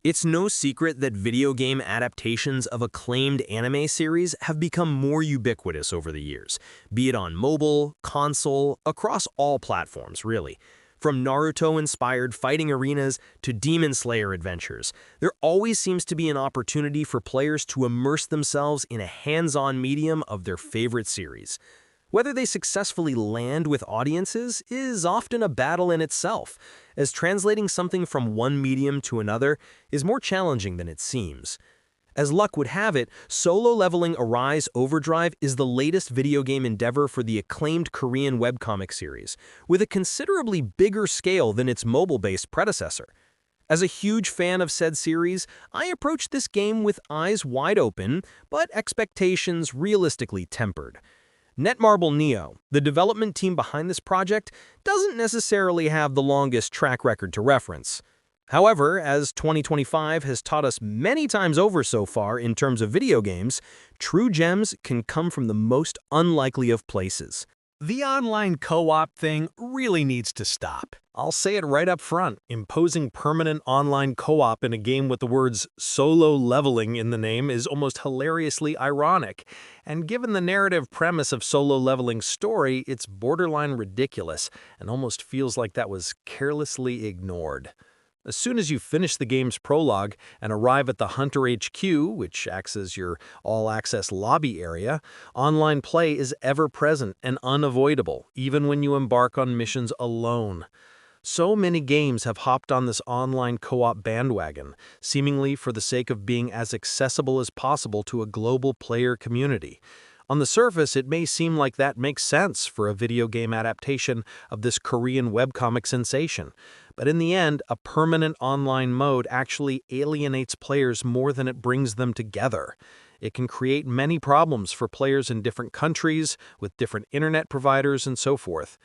It's no secret that video game adaptations of acclaimed anime series have become more ubiquitous over the years, be it on mobile, console, across all platforms, really. From Naruto-inspired fighting arenas to Demon Slayer adventures, there always seems to be an opportunity for players to immerse themselves in a hands-on medium of their favorite series. Whether they successfully land with audiences is often a battle in itself, as translating something from one medium to another is more challenging than it seems. As luck would have it, Solo Leveling Arise Overdrive is the latest video game endeavor for the acclaimed Korean webcomic series, with a considerably bigger scale than its mobile-based predecessor. As a huge fan of said series, I approached this game with eyes wide open, but expectations realistically tempered. Netmarble Neo, the development team behind this project, doesn't necessarily have the longest track record to reference. However, as 2025 has taught us many times over so far in terms of video games, true gems can come from the most unlikely of places. The online co-op thing really needs to stop. I'll say it right up front. Imposing permanent online co-op in a game with the words solo leveling in the name is almost hilariously ironic. And given the narrative premise of Solo Leveling's story, it's borderline ridiculous and almost feels like that was carelessly ignored. As soon as you finish the game's prologue and arrive at the Hunter HQ, which acts as your all-access lobby area, online play is ever-present and unavoidable, even when you embark on missions alone. So many games have hopped on this online co-op bandwagon, seemingly for the sake of being as accessible as possible to a global player community. On the surface, it may seem like that makes sense for a video game adaptation of this Korean webcomic sensation, but in the end, a permanent online mode actually alienates players more than it brings them together. It can create many problems for players in different countries, with different internet providers, and so forth.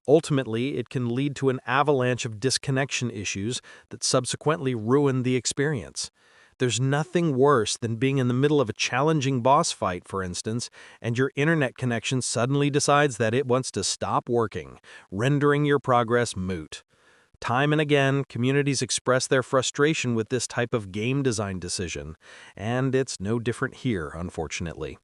Ultimately, it can lead to an avalanche of disconnection issues that subsequently ruin the experience. There's nothing worse than being in the middle of a challenging boss fight, for instance, and your internet connection suddenly decides that it wants to stop working, rendering your progress moot. Time and again, communities express their frustration with this type of game design decision, and it's no different here, unfortunately.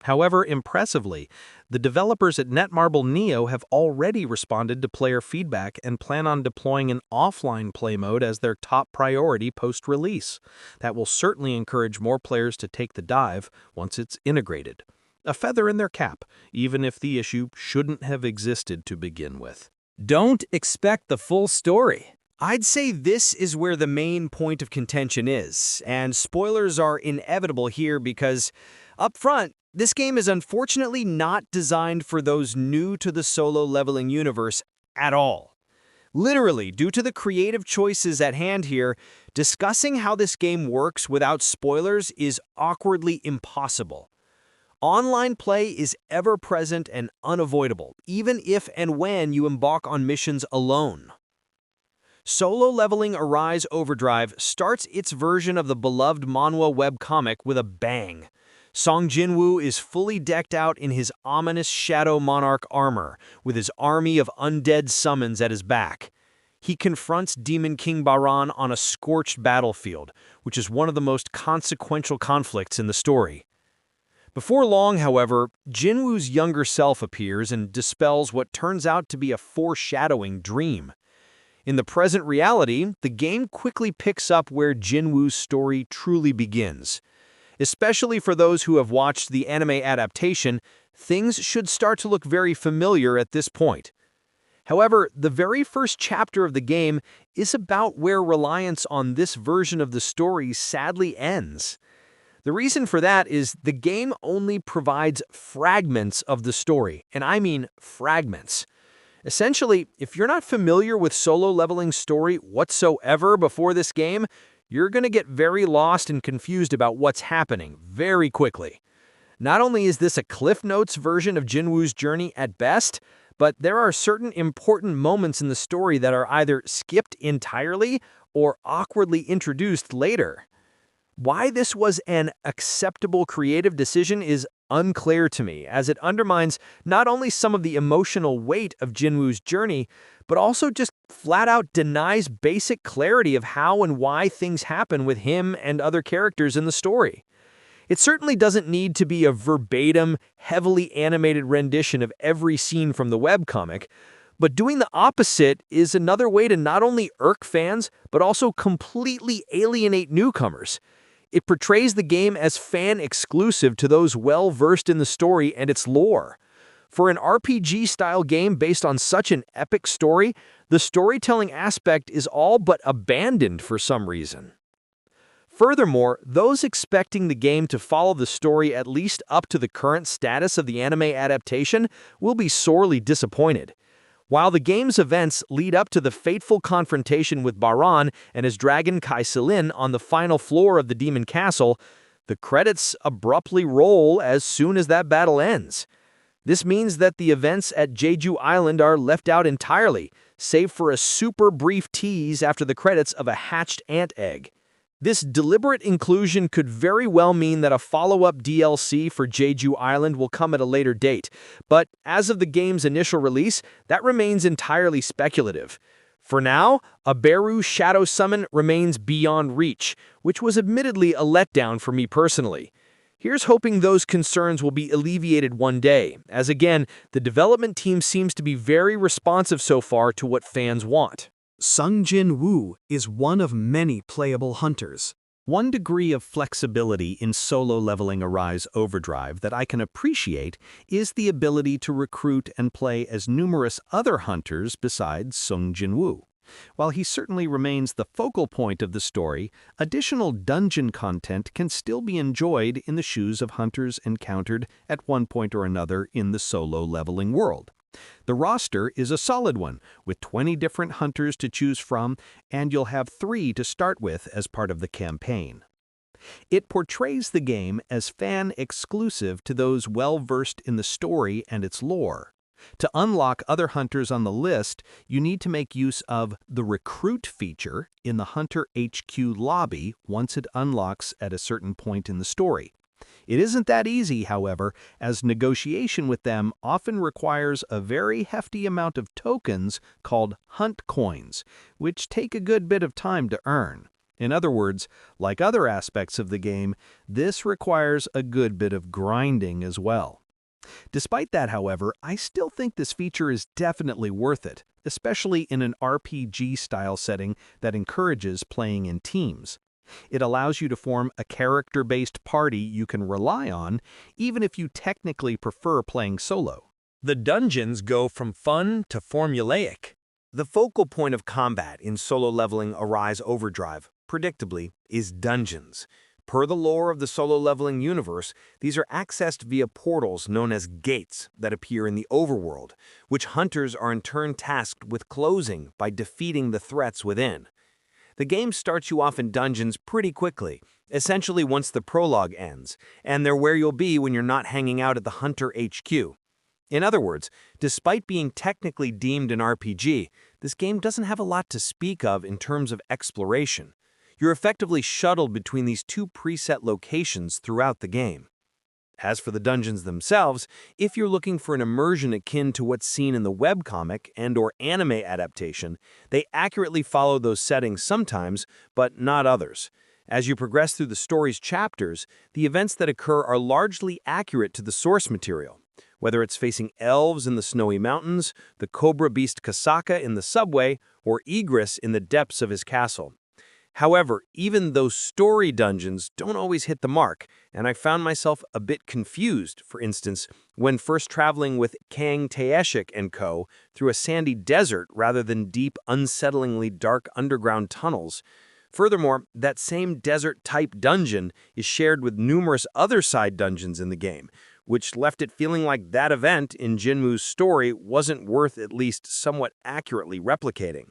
However, impressively, the developers at Netmarble Neo have already responded to player feedback and plan on deploying an offline play mode as their top priority post-release. That will certainly encourage more players to take the dive once it's integrated. A feather in their cap, even if the issue shouldn't have existed to begin with. Don't expect the full story. I'd say this is where the main point of contention is, and spoilers are inevitable here because, up front, this game is unfortunately not designed for those new to the solo leveling universe at all. Literally, due to the creative choices at hand here, discussing how this game works without spoilers is awkwardly impossible. Online play is ever-present and unavoidable, even if and when you embark on missions alone. Solo Leveling Arise Overdrive starts its version of the beloved manhwa webcomic with a bang. Sung Jinwoo is fully decked out in his ominous Shadow Monarch armor, with his army of undead summons at his back. He confronts Demon King Baran on a scorched battlefield, which is one of the most consequential conflicts in the story. Before long, however, Jinwoo's younger self appears and dispels what turns out to be a foreshadowing dream. In the present reality, the game quickly picks up where Jinwoo's story truly begins. Especially for those who have watched the anime adaptation, things should start to look very familiar at this point. However, the very first chapter of the game is about where reliance on this version of the story sadly ends. The reason for that is the game only provides fragments of the story, and I mean fragments. Essentially, if you're not familiar with Solo Leveling's story whatsoever before this game, you're going to get very lost and confused about what's happening very quickly. Not only is this a Cliff Notes version of Jinwoo's journey at best, but there are certain important moments in the story that are either skipped entirely or awkwardly introduced later. Why this was an acceptable creative decision is unclear to me, as it undermines not only some of the emotional weight of Jinwoo's journey, but also just flat out denies basic clarity of how and why things happen with him and other characters in the story. It certainly doesn't need to be a verbatim, heavily animated rendition of every scene from the webcomic, but doing the opposite is another way to not only irk fans, but also completely alienate newcomers. It portrays the game as fan-exclusive to those well-versed in the story and its lore. For an RPG-style game based on such an epic story, the storytelling aspect is all but abandoned for some reason. Furthermore, those expecting the game to follow the story at least up to the current status of the anime adaptation will be sorely disappointed. While the game's events lead up to the fateful confrontation with Baran and his dragon Kai-Silin on the final floor of the Demon Castle, the credits abruptly roll as soon as that battle ends. This means that the events at Jeju Island are left out entirely, save for a super brief tease after the credits of a hatched ant egg. This deliberate inclusion could very well mean that a follow-up DLC for Jeju Island will come at a later date, but as of the game's initial release, that remains entirely speculative. For now, a Beru Shadow Summon remains beyond reach, which was admittedly a letdown for me personally. Here's hoping those concerns will be alleviated one day, as again, the development team seems to be very responsive so far to what fans want. Sung Jinwoo is one of many playable hunters. One degree of flexibility in solo leveling Arise Overdrive that I can appreciate is the ability to recruit and play as numerous other hunters besides Sung Jinwoo. While he certainly remains the focal point of the story, additional dungeon content can still be enjoyed in the shoes of hunters encountered at one point or another in the solo leveling world. The roster is a solid one, with 20 different hunters to choose from, and you'll have 3 to start with as part of the campaign. It portrays the game as fan-exclusive to those well-versed in the story and its lore. To unlock other hunters on the list, you need to make use of the Recruit feature in the Hunter HQ lobby once it unlocks at a certain point in the story. It isn't that easy, however, as negotiation with them often requires a very hefty amount of tokens called hunt coins, which take a good bit of time to earn. In other words, like other aspects of the game, this requires a good bit of grinding as well. Despite that, however, I still think this feature is definitely worth it, especially in an RPG-style setting that encourages playing in teams. It allows you to form a character-based party you can rely on, even if you technically prefer playing solo. The dungeons go from fun to formulaic. The focal point of combat in solo leveling Arise Overdrive, predictably, is dungeons. Per the lore of the solo leveling universe, these are accessed via portals known as gates that appear in the overworld, which hunters are in turn tasked with closing by defeating the threats within. The game starts you off in dungeons pretty quickly, essentially once the prologue ends, and they're where you'll be when you're not hanging out at the Hunter HQ. In other words, despite being technically deemed an RPG, this game doesn't have a lot to speak of in terms of exploration. You're effectively shuttled between these 2 preset locations throughout the game. As for the dungeons themselves, if you're looking for an immersion akin to what's seen in the webcomic and/or anime adaptation, they accurately follow those settings sometimes, but not others. As you progress through the story's chapters, the events that occur are largely accurate to the source material. Whether it's facing elves in the snowy mountains, the cobra beast Kasaka in the subway, or Igris in the depths of his castle. However, even those story dungeons don't always hit the mark, and I found myself a bit confused, for instance, when first traveling with Kang Taeshik and co. through a sandy desert rather than deep, unsettlingly dark underground tunnels. Furthermore, that same desert-type dungeon is shared with numerous other side dungeons in the game, which left it feeling like that event in Jinwoo's story wasn't worth at least somewhat accurately replicating.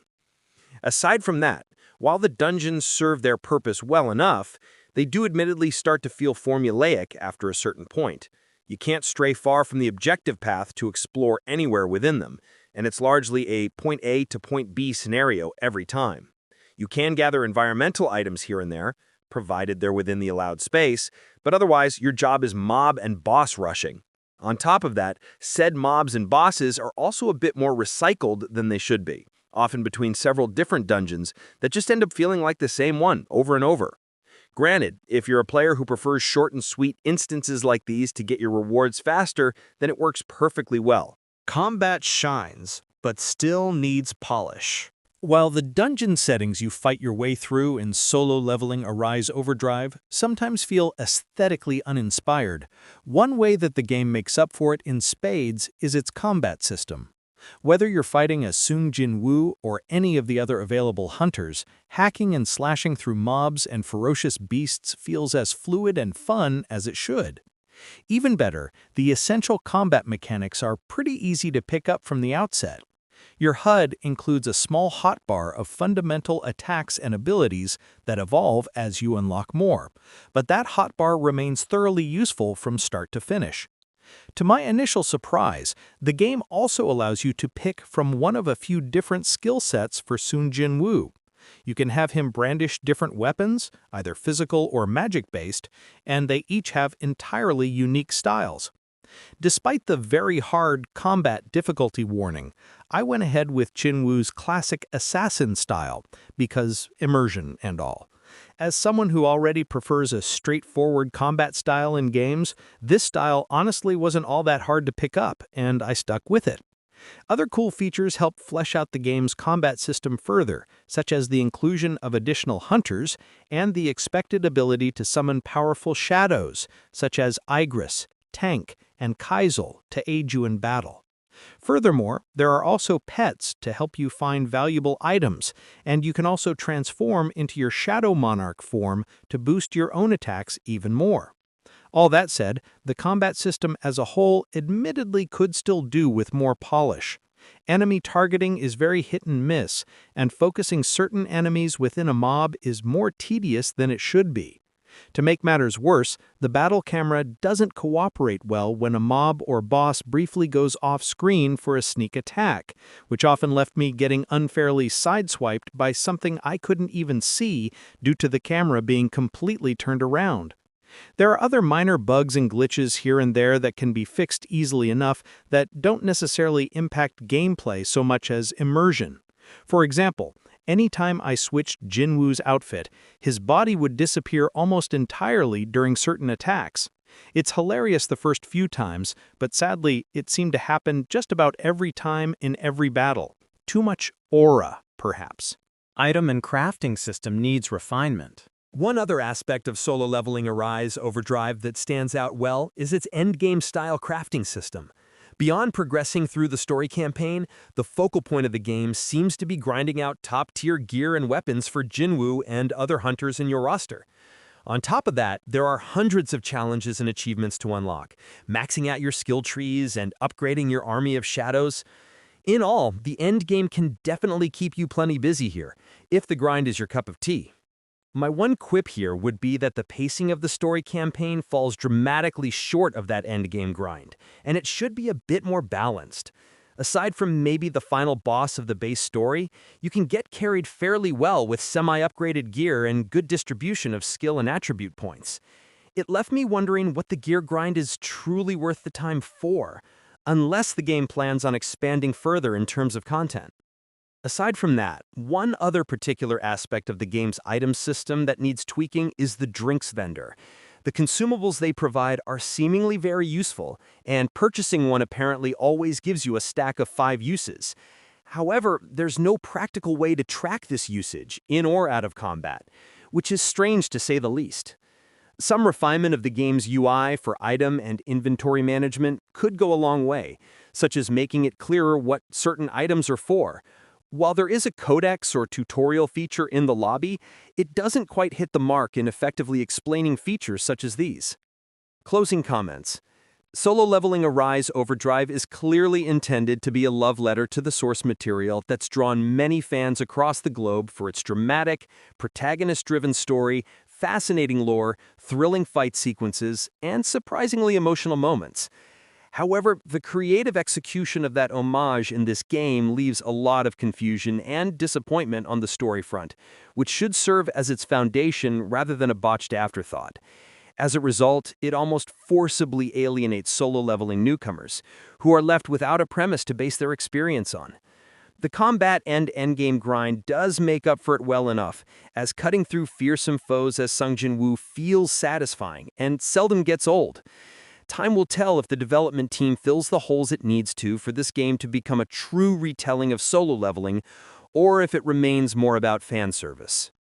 Aside from that, while the dungeons serve their purpose well enough, they do admittedly start to feel formulaic after a certain point. You can't stray far from the objective path to explore anywhere within them, and it's largely a point A to point B scenario every time. You can gather environmental items here and there, provided they're within the allowed space, but otherwise your job is mob and boss rushing. On top of that, said mobs and bosses are also a bit more recycled than they should be, often between several different dungeons that just end up feeling like the same one over and over. Granted, if you're a player who prefers short and sweet instances like these to get your rewards faster, then it works perfectly well. Combat shines, but still needs polish. While the dungeon settings you fight your way through in solo leveling Arise Overdrive sometimes feel aesthetically uninspired, one way that the game makes up for it in spades is its combat system. Whether you're fighting as Sung Jinwoo or any of the other available hunters, hacking and slashing through mobs and ferocious beasts feels as fluid and fun as it should. Even better, the essential combat mechanics are pretty easy to pick up from the outset. Your HUD includes a small hotbar of fundamental attacks and abilities that evolve as you unlock more, but that hotbar remains thoroughly useful from start to finish. To my initial surprise, the game also allows you to pick from one of a few different skill sets for Sung Jinwoo. You can have him brandish different weapons, either physical or magic-based, and they each have entirely unique styles. Despite the very hard combat difficulty warning, I went ahead with Jinwoo's classic assassin style, because immersion and all. As someone who already prefers a straightforward combat style in games, this style honestly wasn't all that hard to pick up, and I stuck with it. Other cool features help flesh out the game's combat system further, such as the inclusion of additional hunters and the expected ability to summon powerful shadows, such as Igris, Tank, and Kaisel to aid you in battle. Furthermore, there are also pets to help you find valuable items, and you can also transform into your Shadow Monarch form to boost your own attacks even more. All that said, the combat system as a whole admittedly could still do with more polish. Enemy targeting is very hit and miss, and focusing certain enemies within a mob is more tedious than it should be. To make matters worse, the battle camera doesn't cooperate well when a mob or boss briefly goes off-screen for a sneak attack, which often left me getting unfairly sideswiped by something I couldn't even see due to the camera being completely turned around. There are other minor bugs and glitches here and there that can be fixed easily enough that don't necessarily impact gameplay so much as immersion. For example, anytime I switched Jinwoo's outfit, his body would disappear almost entirely during certain attacks. It's hilarious the first few times, but sadly, it seemed to happen just about every time in every battle. Too much aura, perhaps. Item and crafting system needs refinement. One other aspect of solo leveling Arise Overdrive that stands out well is its endgame-style crafting system. Beyond progressing through the story campaign, the focal point of the game seems to be grinding out top-tier gear and weapons for Jinwoo and other hunters in your roster. On top of that, there are hundreds of challenges and achievements to unlock, maxing out your skill trees and upgrading your army of shadows. In all, the endgame can definitely keep you plenty busy here, if the grind is your cup of tea. My one quip here would be that the pacing of the story campaign falls dramatically short of that endgame grind, and it should be a bit more balanced. Aside from maybe the final boss of the base story, you can get carried fairly well with semi-upgraded gear and good distribution of skill and attribute points. It left me wondering what the gear grind is truly worth the time for, unless the game plans on expanding further in terms of content. Aside from that, one other particular aspect of the game's item system that needs tweaking is the drinks vendor. The consumables they provide are seemingly very useful, and purchasing one apparently always gives you a stack of 5 uses. However, there's no practical way to track this usage, in or out of combat, which is strange to say the least. Some refinement of the game's UI for item and inventory management could go a long way, such as making it clearer what certain items are for. While there is a codex or tutorial feature in the lobby, it doesn't quite hit the mark in effectively explaining features such as these. Closing comments. Solo leveling Arise Overdrive is clearly intended to be a love letter to the source material that's drawn many fans across the globe for its dramatic, protagonist-driven story, fascinating lore, thrilling fight sequences, and surprisingly emotional moments. However, the creative execution of that homage in this game leaves a lot of confusion and disappointment on the story front, which should serve as its foundation rather than a botched afterthought. As a result, it almost forcibly alienates solo-leveling newcomers, who are left without a premise to base their experience on. The combat and endgame grind does make up for it well enough, as cutting through fearsome foes as Sung Jinwoo feels satisfying and seldom gets old. Time will tell if the development team fills the holes it needs to for this game to become a true retelling of solo leveling, or if it remains more about fan service.